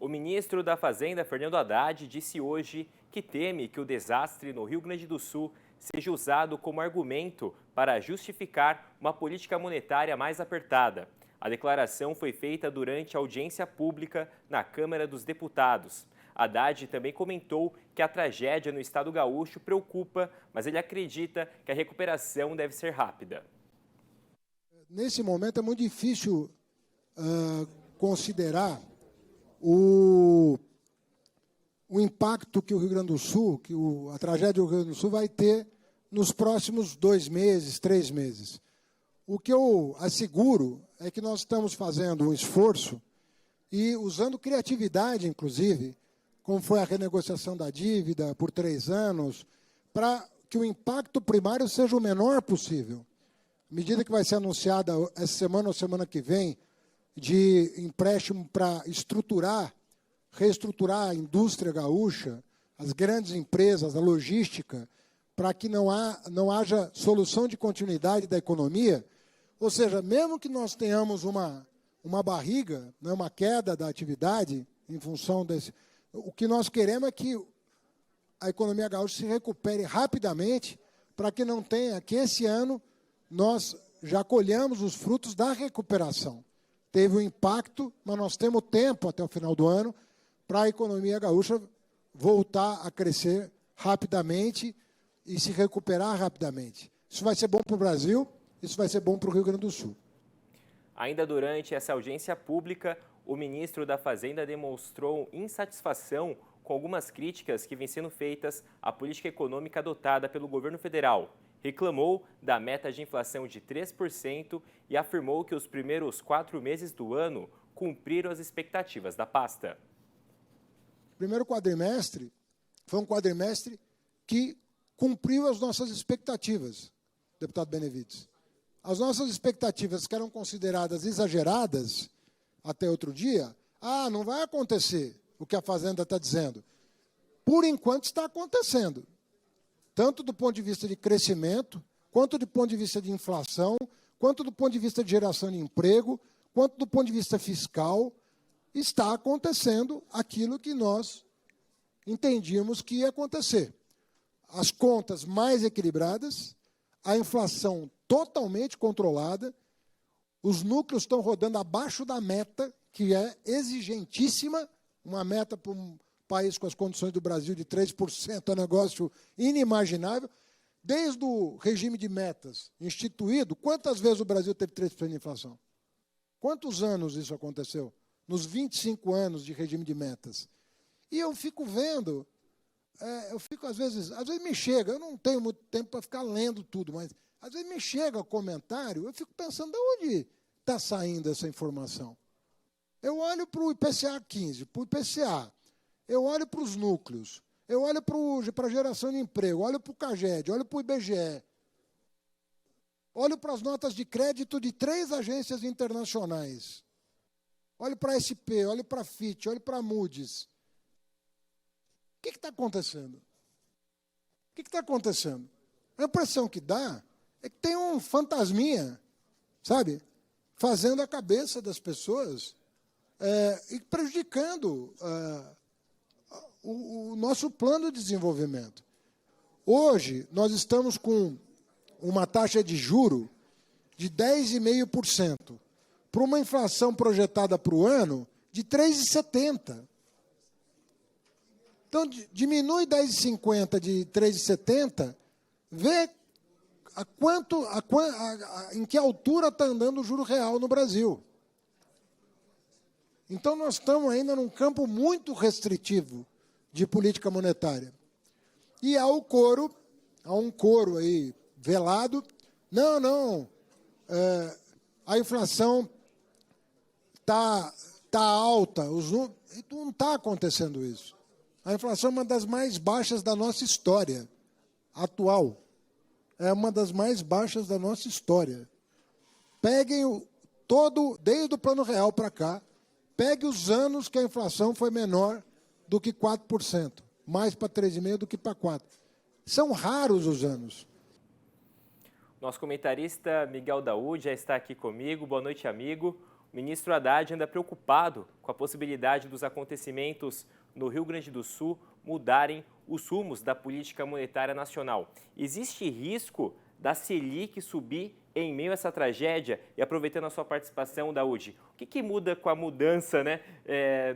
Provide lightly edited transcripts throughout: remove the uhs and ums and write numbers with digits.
O ministro da Fazenda, Fernando Haddad, disse hoje que teme que o desastre no Rio Grande do Sul seja usado como argumento para justificar uma política monetária mais apertada. A declaração foi feita durante a audiência pública na Câmara dos Deputados. Haddad também comentou que a tragédia no estado gaúcho preocupa, mas ele acredita que a recuperação deve ser rápida. Nesse momento é muito difícil considerar o impacto que o Rio Grande do Sul, a tragédia do Rio Grande do Sul vai ter nos próximos 2 meses, 3 meses. O que eu asseguro é que nós estamos fazendo um esforço e usando criatividade, inclusive, como foi a renegociação da dívida por 3 anos, para que o impacto primário seja o menor possível. À medida que vai ser anunciada essa semana ou semana que vem, de empréstimo para reestruturar a indústria gaúcha, as grandes empresas, a logística, para que não haja solução de continuidade da economia. Ou seja, mesmo que nós tenhamos uma barriga, né, uma queda da atividade em função desse... O que nós queremos é que a economia gaúcha se recupere rapidamente para que não tenha, que esse ano nós já colhamos os frutos da recuperação. Teve um impacto, mas nós temos tempo até o final do ano para a economia gaúcha voltar a crescer rapidamente e se recuperar rapidamente. Isso vai ser bom para o Brasil, isso vai ser bom para o Rio Grande do Sul. Ainda durante essa audiência pública, o ministro da Fazenda demonstrou insatisfação com algumas críticas que vêm sendo feitas à política econômica adotada pelo governo federal. Reclamou da meta de inflação de 3% e afirmou que os primeiros 4 meses do ano cumpriram as expectativas da pasta. O primeiro quadrimestre foi um quadrimestre que cumpriu as nossas expectativas, deputado Benevides. As nossas expectativas, que eram consideradas exageradas até outro dia, não vai acontecer o que a Fazenda está dizendo. Por enquanto está acontecendo. Tanto do ponto de vista de crescimento, quanto do ponto de vista de inflação, quanto do ponto de vista de geração de emprego, quanto do ponto de vista fiscal, está acontecendo aquilo que nós entendíamos que ia acontecer. As contas mais equilibradas, a inflação totalmente controlada, os núcleos estão rodando abaixo da meta, que é exigentíssima, uma meta para um país com as condições do Brasil de 3% é um negócio inimaginável. Desde o regime de metas instituído, quantas vezes o Brasil teve 3% de inflação? Quantos anos isso aconteceu? Nos 25 anos de regime de metas. E eu fico vendo, às vezes me chega, eu não tenho muito tempo para ficar lendo tudo, mas às vezes me chega o comentário, eu fico pensando, de onde está saindo essa informação? Eu olho para o IPCA 15, para o IPCA, eu olho para os núcleos, eu olho para a geração de emprego, olho para o CAGED, olho para o IBGE, olho para as notas de crédito de 3 agências internacionais, olho para a SP, olho para a Fitch, olho para a Moody's. O que está acontecendo? O que está acontecendo? A impressão que dá é que tem um fantasminha, sabe, fazendo a cabeça das pessoas e prejudicando o nosso plano de desenvolvimento. Hoje, nós estamos com uma taxa de juro de 10,5%, para uma inflação projetada para o ano de 3,70%. Então, diminui 10,50 de 3,70, vê em que altura está andando o juro real no Brasil. Então, nós estamos ainda num campo muito restritivo de política monetária. E há um coro aí velado, a inflação está alta, não está acontecendo isso. A inflação é uma das mais baixas da nossa história atual. É uma das mais baixas da nossa história. Peguem desde o Plano Real para cá, pegue os anos que a inflação foi menor do que 4%, mais para 3,5% do que para 4%. São raros os anos. Nosso comentarista Miguel Daúd já está aqui comigo. Boa noite, amigo. o ministro Haddad anda preocupado com a possibilidade dos acontecimentos no Rio Grande do Sul mudarem os rumos da política monetária nacional. Existe risco da Selic subir em meio a essa tragédia? E aproveitando a sua participação, Daúde, o que muda com a mudança,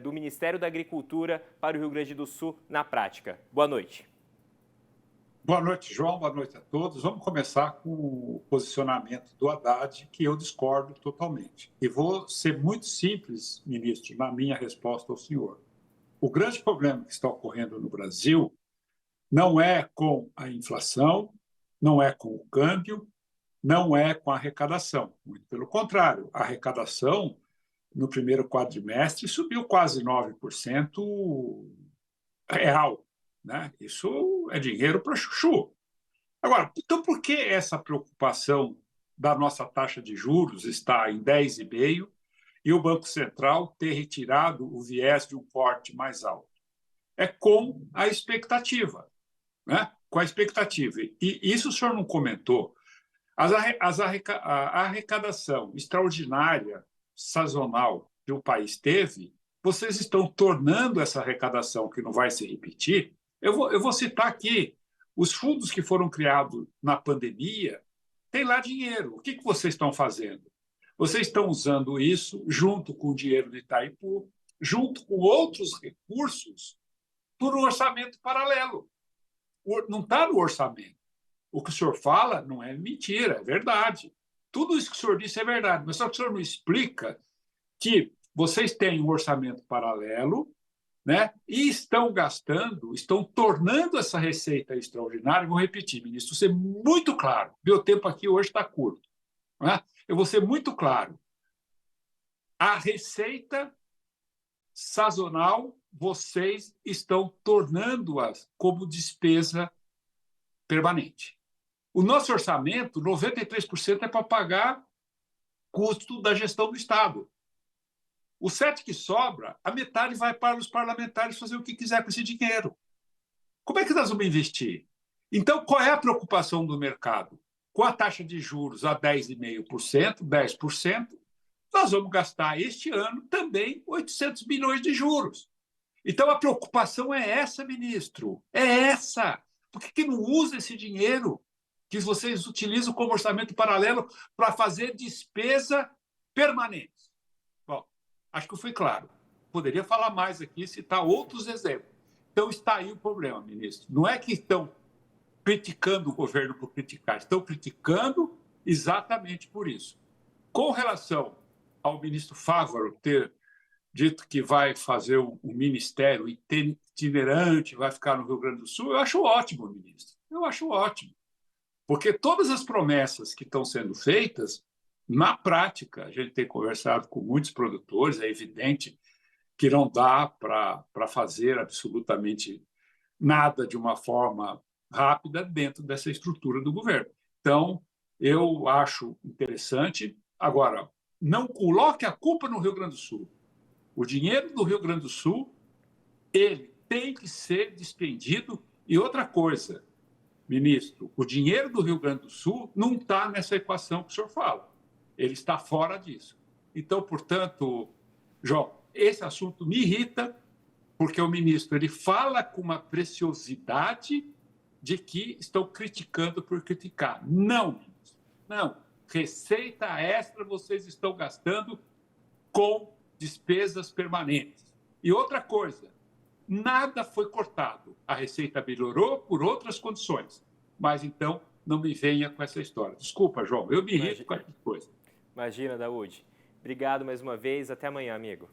do Ministério da Agricultura para o Rio Grande do Sul na prática? Boa noite. Boa noite, João. Boa noite a todos. Vamos começar com o posicionamento do Haddad, que eu discordo totalmente. E vou ser muito simples, ministro, na minha resposta ao senhor. O grande problema que está ocorrendo no Brasil não é com a inflação, não é com o câmbio, não é com a arrecadação. Muito pelo contrário, a arrecadação no primeiro quadrimestre subiu quase 9% real. Né? Isso é dinheiro para chuchu. Agora, então por que essa preocupação da nossa taxa de juros estar em 10,5% e o Banco Central ter retirado o viés de um corte mais alto? É com a expectativa. Né? Com a expectativa. E isso o senhor não comentou. A arrecadação extraordinária, sazonal, que o país teve, vocês estão tornando essa arrecadação, que não vai se repetir. Eu vou citar aqui os fundos que foram criados na pandemia, tem lá dinheiro. O que vocês estão fazendo? Vocês estão usando isso junto com o dinheiro do Itaipu, junto com outros recursos, por um orçamento paralelo. Não está no orçamento. O que o senhor fala não é mentira, é verdade. Tudo isso que o senhor disse é verdade, mas só que o senhor não explica que vocês têm um orçamento paralelo, né? E estão gastando, estão tornando essa receita extraordinária. Vou repetir, ministro, vou ser muito claro. Meu tempo aqui hoje está curto. Né? Eu vou ser muito claro. A receita sazonal, vocês estão tornando-a como despesa permanente. O nosso orçamento, 93% é para pagar custo da gestão do Estado. O 7% que sobra, a metade vai para os parlamentares fazer o que quiser com esse dinheiro. Como é que nós vamos investir? Então, qual é a preocupação do mercado? Com a taxa de juros a 10,5%, 10%, nós vamos gastar este ano também 800 bilhões de juros. Então, a preocupação é essa, ministro. É essa. Por que não usa esse dinheiro que vocês utilizam como orçamento paralelo para fazer despesa permanente? Bom, acho que eu fui claro. Poderia falar mais aqui, citar outros exemplos. Então, está aí o problema, ministro. Não é que estão criticando o governo por criticar, estão criticando exatamente por isso. Com relação ao ministro Fávaro ter dito que vai fazer um ministério itinerante, vai ficar no Rio Grande do Sul, eu acho ótimo, ministro. Eu acho ótimo. Porque todas as promessas que estão sendo feitas, na prática, a gente tem conversado com muitos produtores, é evidente que não dá para fazer absolutamente nada de uma forma rápida dentro dessa estrutura do governo. Então, eu acho interessante. Agora, não coloque a culpa no Rio Grande do Sul. O dinheiro do Rio Grande do Sul, ele tem que ser despendido. E outra coisa, ministro, o dinheiro do Rio Grande do Sul não está nessa equação que o senhor fala. Ele está fora disso. Então, portanto, João, esse assunto me irrita, porque o ministro ele fala com uma preciosidade de que estão criticando por criticar. Não, ministro, não. Receita extra vocês estão gastando com despesas permanentes. E outra coisa, nada foi cortado. A receita melhorou por outras condições. Mas então não me venha com essa história. Desculpa, João, eu me irrito com essa coisa. Imagina, Daúde. Obrigado mais uma vez. Até amanhã, amigo.